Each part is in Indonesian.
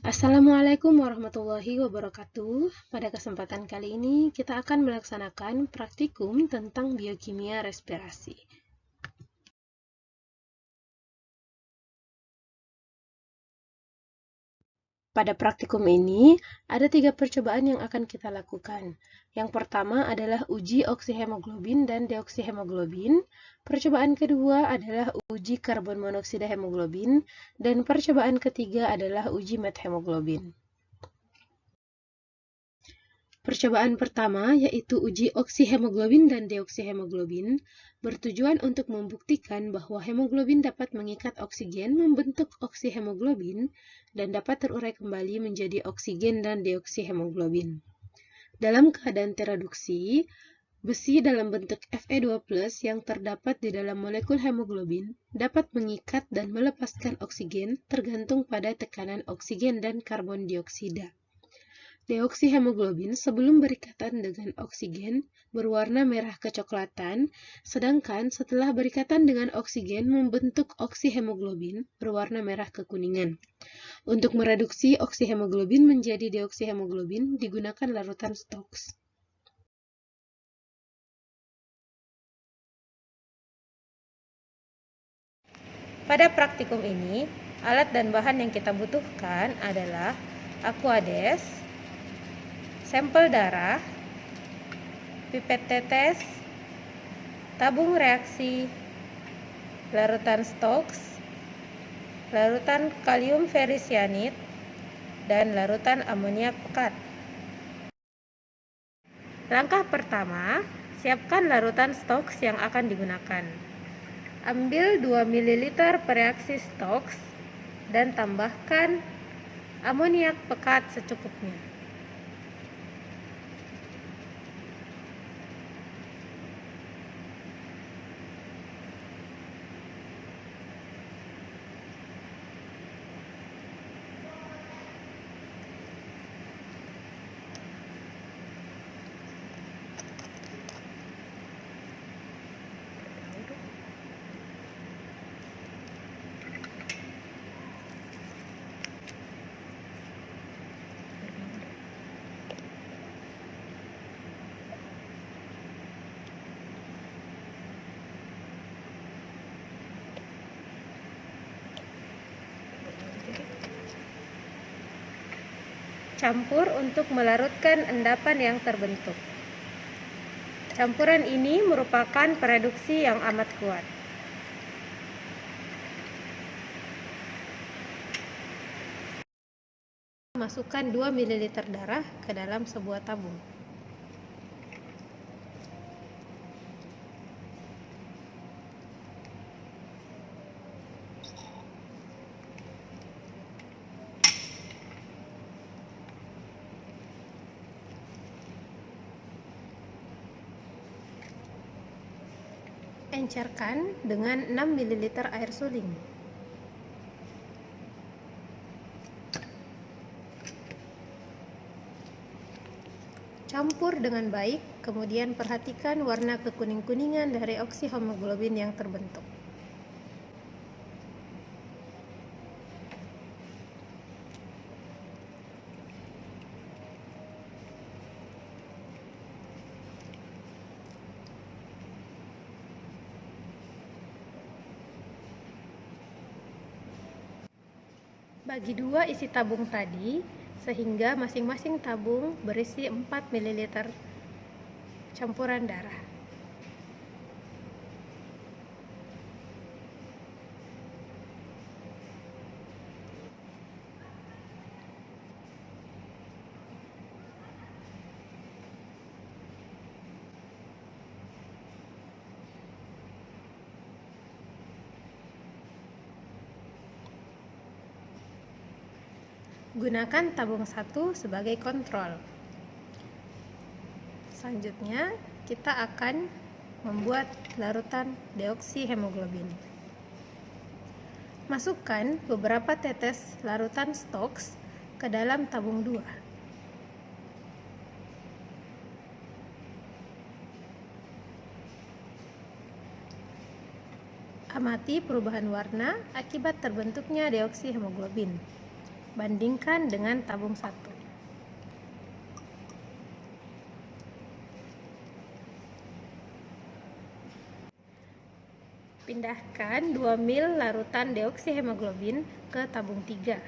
Assalamualaikum warahmatullahi wabarakatuh. Pada kesempatan kali ini, kita akan melaksanakan praktikum tentang biokimia respirasi. Pada praktikum ini, ada 3 percobaan yang akan kita lakukan. Yang pertama adalah uji oksihemoglobin dan deoksihemoglobin. Percobaan kedua adalah uji karbon monoksida hemoglobin. Dan percobaan ketiga adalah uji methemoglobin. Percobaan pertama, yaitu uji oksihemoglobin dan deoksihemoglobin, bertujuan untuk membuktikan bahwa hemoglobin dapat mengikat oksigen membentuk oksihemoglobin dan dapat terurai kembali menjadi oksigen dan deoksihemoglobin. Dalam keadaan tereduksi, besi dalam bentuk Fe2+ yang terdapat di dalam molekul hemoglobin dapat mengikat dan melepaskan oksigen tergantung pada tekanan oksigen dan karbon dioksida. Deoksihemoglobin sebelum berikatan dengan oksigen berwarna merah kecoklatan, sedangkan setelah berikatan dengan oksigen membentuk oksihemoglobin berwarna merah kekuningan. Untuk mereduksi oksihemoglobin menjadi deoksihemoglobin digunakan larutan Stokes. Pada praktikum ini, alat dan bahan yang kita butuhkan adalah aquades, sampel darah, pipet tetes, tabung reaksi, larutan Stokes, larutan kalium ferricyanid, dan larutan amoniak pekat. Langkah pertama, siapkan larutan Stokes yang akan digunakan. Ambil 2 ml pereaksi Stokes dan tambahkan amoniak pekat secukupnya. Campur untuk melarutkan endapan yang terbentuk. Campuran ini merupakan pereduksi yang amat kuat. Masukkan 2 ml darah ke dalam sebuah tabung. Encerkan dengan 6 ml air suling. Campur dengan baik, kemudian perhatikan warna kekuning-kuningan dari oksihemoglobin yang terbentuk. Bagi dua isi tabung tadi, sehingga masing-masing tabung berisi 4 ml campuran darah. Gunakan tabung 1 sebagai kontrol. Selanjutnya, kita akan membuat larutan deoksihemoglobin. Masukkan beberapa tetes larutan Stokes ke dalam tabung 2. Amati perubahan warna akibat terbentuknya deoksihemoglobin. Bandingkan dengan tabung 1. Pindahkan 2 ml larutan deoksihemoglobin ke tabung 3.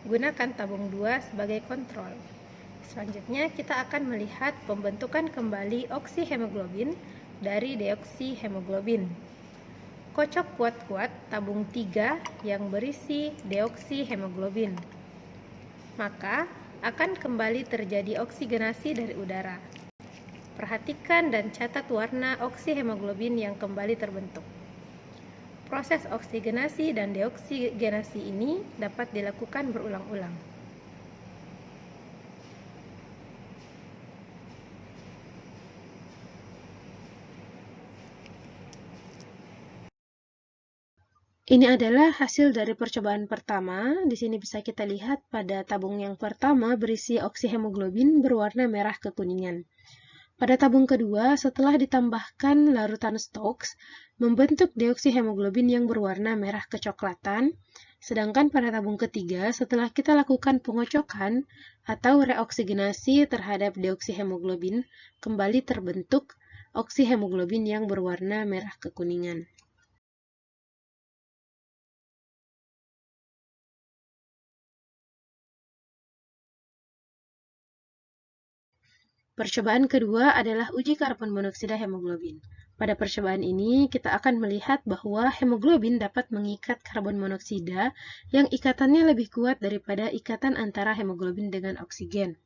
Gunakan tabung 2 sebagai kontrol. Selanjutnya kita akan melihat pembentukan kembali oksihemoglobin dari deoksihemoglobin. Kocok kuat-kuat tabung 3 yang berisi deoksihemoglobin. Maka akan kembali terjadi oksigenasi dari udara. Perhatikan dan catat warna oksihemoglobin yang kembali terbentuk. Proses oksigenasi dan deoksigenasi ini dapat dilakukan berulang-ulang. Ini adalah hasil dari percobaan pertama. Di sini bisa kita lihat pada tabung yang pertama berisi oksihemoglobin berwarna merah kekuningan. Pada tabung kedua, setelah ditambahkan larutan Stokes, membentuk deoksihemoglobin yang berwarna merah kecoklatan, sedangkan pada tabung ketiga, setelah kita lakukan pengocokan atau reoksigenasi terhadap deoksihemoglobin, kembali terbentuk oksihemoglobin yang berwarna merah kekuningan. Percobaan kedua adalah uji karbon monoksida hemoglobin. Pada percobaan ini, kita akan melihat bahwa hemoglobin dapat mengikat karbon monoksida yang ikatannya lebih kuat daripada ikatan antara hemoglobin dengan oksigen.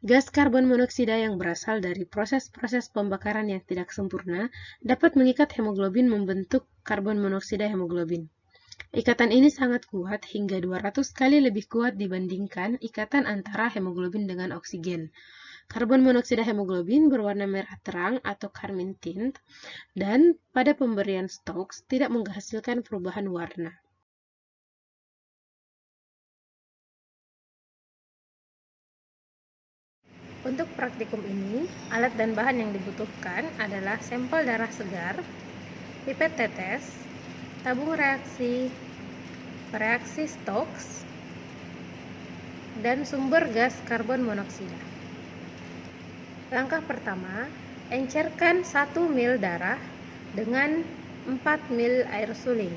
Gas karbon monoksida yang berasal dari proses-proses pembakaran yang tidak sempurna dapat mengikat hemoglobin membentuk karbon monoksida hemoglobin. Ikatan ini sangat kuat hingga 200 kali lebih kuat dibandingkan ikatan antara hemoglobin dengan oksigen. Karbon monoksida hemoglobin berwarna merah terang atau carmine tint, dan pada pemberian Stokes tidak menghasilkan perubahan warna. Untuk praktikum ini, alat dan bahan yang dibutuhkan adalah sampel darah segar, pipet tetes, tabung reaksi, reaksi Stokes, dan sumber gas karbon monoksida. Langkah pertama, encerkan 1 ml darah dengan 4 ml air suling.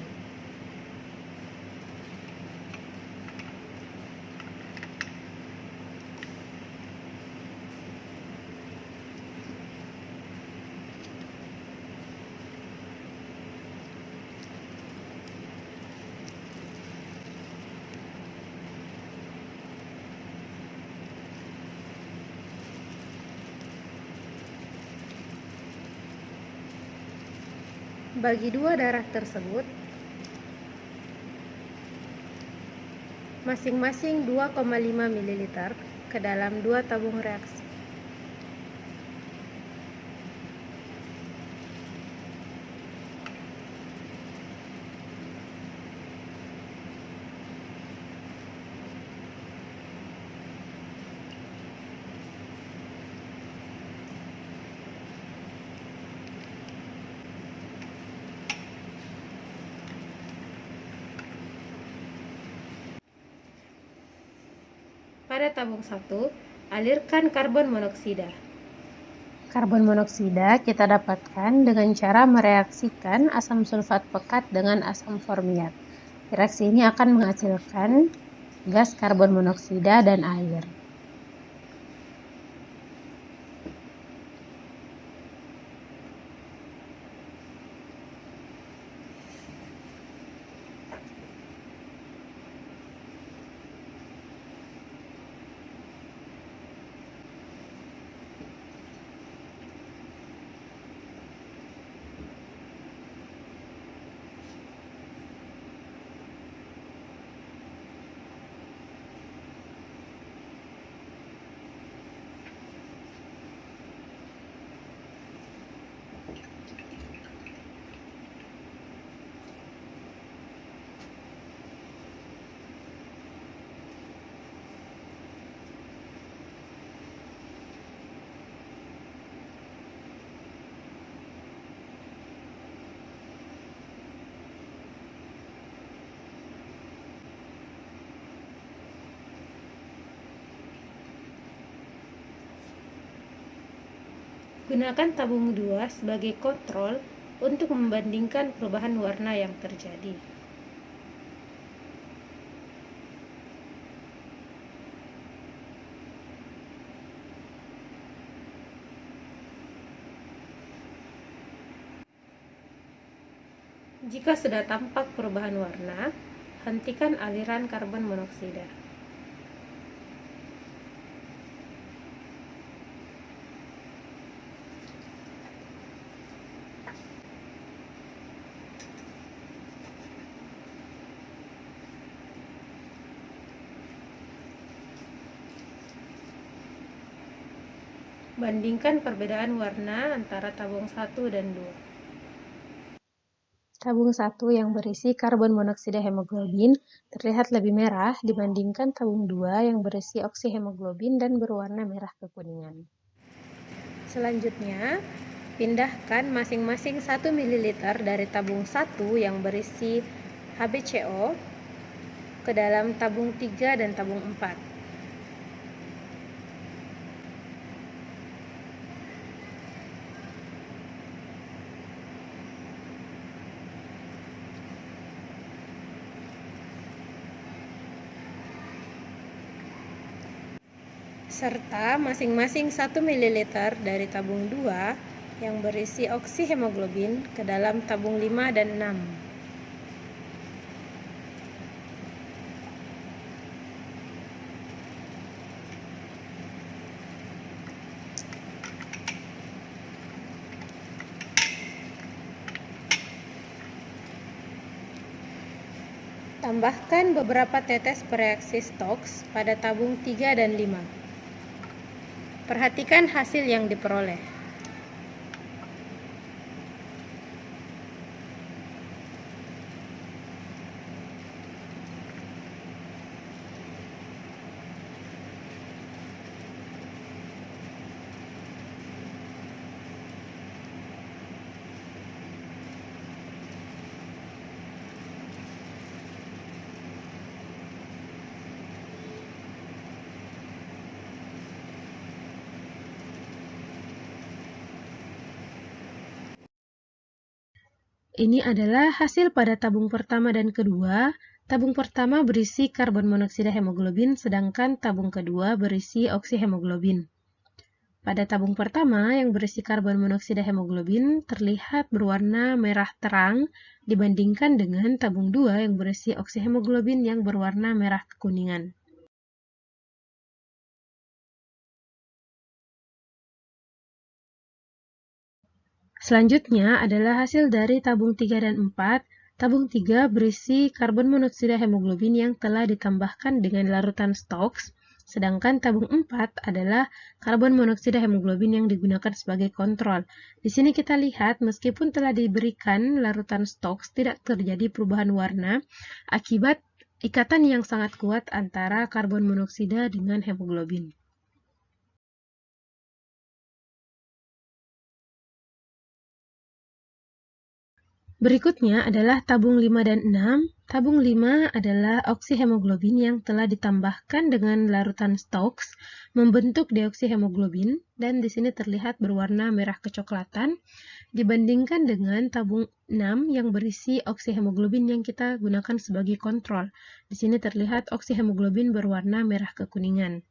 Bagi dua darah tersebut, masing-masing 2,5 ml ke dalam 2 tabung reaksi. Pada tabung 1, alirkan karbon monoksida. Karbon monoksida kita dapatkan dengan cara mereaksikan asam sulfat pekat dengan asam formiat. Reaksi ini akan menghasilkan gas karbon monoksida dan air. Gunakan tabung 2 sebagai kontrol untuk membandingkan perubahan warna yang terjadi. Jika sudah tampak perubahan warna, hentikan aliran karbon monoksida. Bandingkan perbedaan warna antara tabung 1 dan 2. Tabung 1 yang berisi karbon monoksida hemoglobin terlihat lebih merah dibandingkan tabung 2 yang berisi oksihemoglobin dan berwarna merah kekuningan. Selanjutnya, pindahkan masing-masing 1 ml dari tabung 1 yang berisi HbCO ke dalam tabung 3 dan tabung 4. Serta masing-masing 1 ml dari tabung 2 yang berisi oksihemoglobin ke dalam tabung 5 dan 6. Tambahkan beberapa tetes pereaksi Stokes pada tabung 3 dan 5. Perhatikan hasil yang diperoleh. Ini adalah hasil pada tabung pertama dan kedua. Tabung pertama berisi karbon monoksida hemoglobin, sedangkan tabung kedua berisi oksihemoglobin. Pada tabung pertama yang berisi karbon monoksida hemoglobin terlihat berwarna merah terang dibandingkan dengan tabung 2 yang berisi oksihemoglobin yang berwarna merah kekuningan. Selanjutnya adalah hasil dari tabung 3 dan 4. Tabung 3 berisi karbon monoksida hemoglobin yang telah ditambahkan dengan larutan Stokes, sedangkan tabung 4 adalah karbon monoksida hemoglobin yang digunakan sebagai kontrol. Di sini kita lihat meskipun telah diberikan larutan Stokes, tidak terjadi perubahan warna akibat ikatan yang sangat kuat antara karbon monoksida dengan hemoglobin. Berikutnya adalah tabung 5 dan 6. Tabung 5 adalah oksihemoglobin yang telah ditambahkan dengan larutan Stokes membentuk deoksihemoglobin dan di sini terlihat berwarna merah kecoklatan dibandingkan dengan tabung 6 yang berisi oksihemoglobin yang kita gunakan sebagai kontrol. Di sini terlihat oksihemoglobin berwarna merah kekuningan.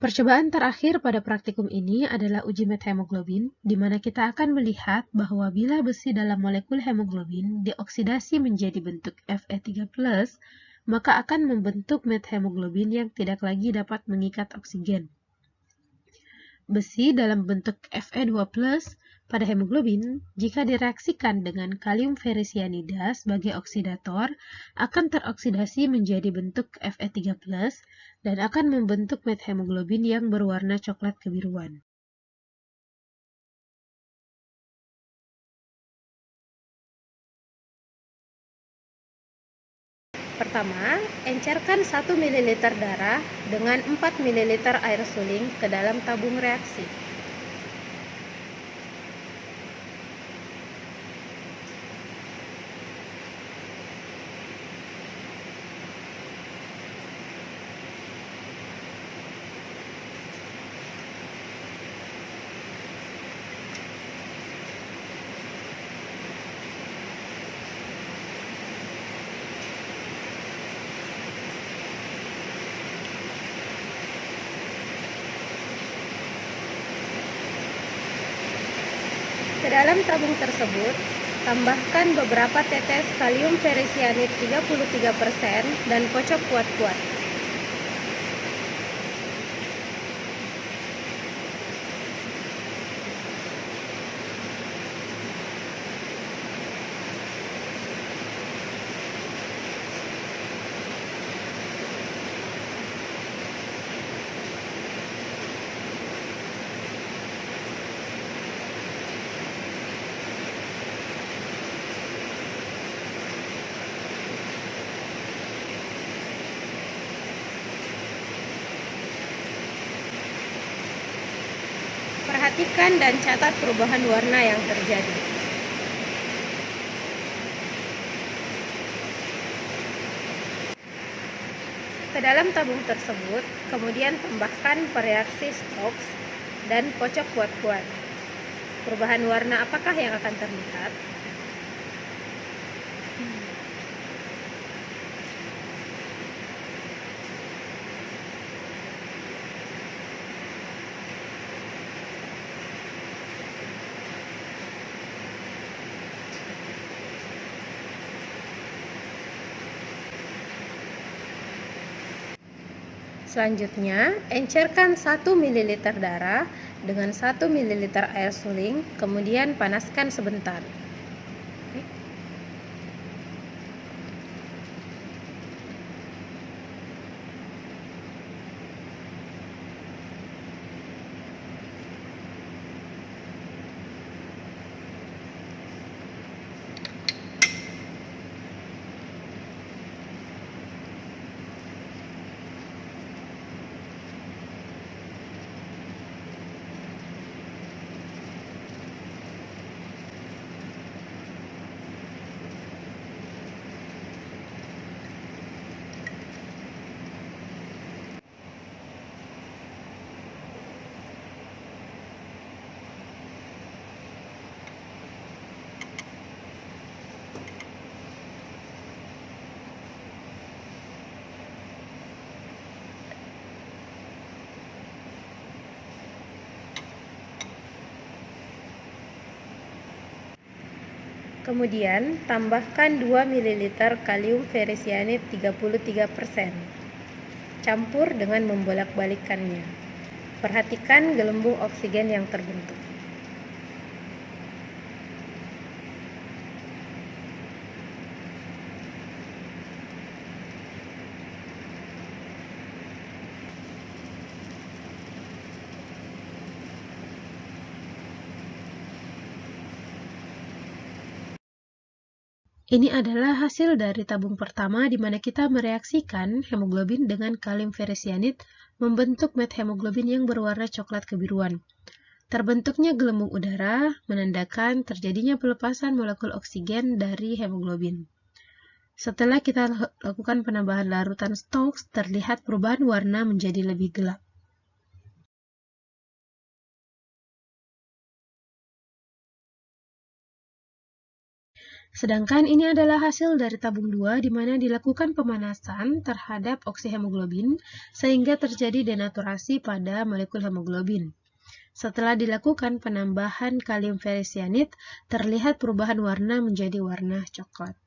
Percobaan terakhir pada praktikum ini adalah uji methemoglobin, di mana kita akan melihat bahwa bila besi dalam molekul hemoglobin dioksidasi menjadi bentuk Fe3+, maka akan membentuk methemoglobin yang tidak lagi dapat mengikat oksigen. Besi dalam bentuk Fe2+ pada hemoglobin, jika direaksikan dengan kalium ferricyanida sebagai oksidator, akan teroksidasi menjadi bentuk Fe3+, dan akan membentuk methemoglobin yang berwarna coklat kebiruan. Pertama, encerkan 1 ml darah dengan 4 ml air suling ke dalam tabung reaksi. dalam tabung tersebut, tambahkan beberapa tetes kalium ferrisianid 33% dan kocok kuat-kuat. Perhatikan dan catat perubahan warna yang terjadi. Ke dalam tabung tersebut, kemudian tambahkan pereaksi Stokes dan kocok kuat-kuat. Perubahan warna apakah yang akan terlihat? Selanjutnya, encerkan 1 ml darah dengan 1 ml air suling, kemudian panaskan sebentar. Kemudian, tambahkan 2 ml kalium ferrisianid 33%. Campur dengan membolak-balikkannya. Perhatikan gelembung oksigen yang terbentuk. Ini adalah hasil dari tabung pertama di mana kita mereaksikan hemoglobin dengan kalium ferrisianid membentuk methemoglobin yang berwarna coklat kebiruan. Terbentuknya gelembung udara menandakan terjadinya pelepasan molekul oksigen dari hemoglobin. Setelah kita lakukan penambahan larutan Stokes, terlihat perubahan warna menjadi lebih gelap. Sedangkan ini adalah hasil dari tabung 2 di mana dilakukan pemanasan terhadap oksihemoglobin sehingga terjadi denaturasi pada molekul hemoglobin. Setelah dilakukan penambahan kalium ferrisianid, terlihat perubahan warna menjadi warna coklat.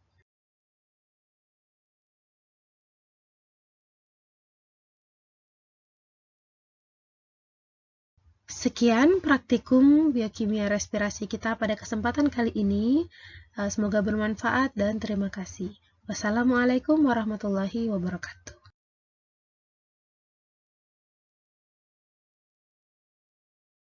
Sekian praktikum biokimia respirasi kita pada kesempatan kali ini. Semoga bermanfaat dan terima kasih. Wassalamualaikum warahmatullahi wabarakatuh.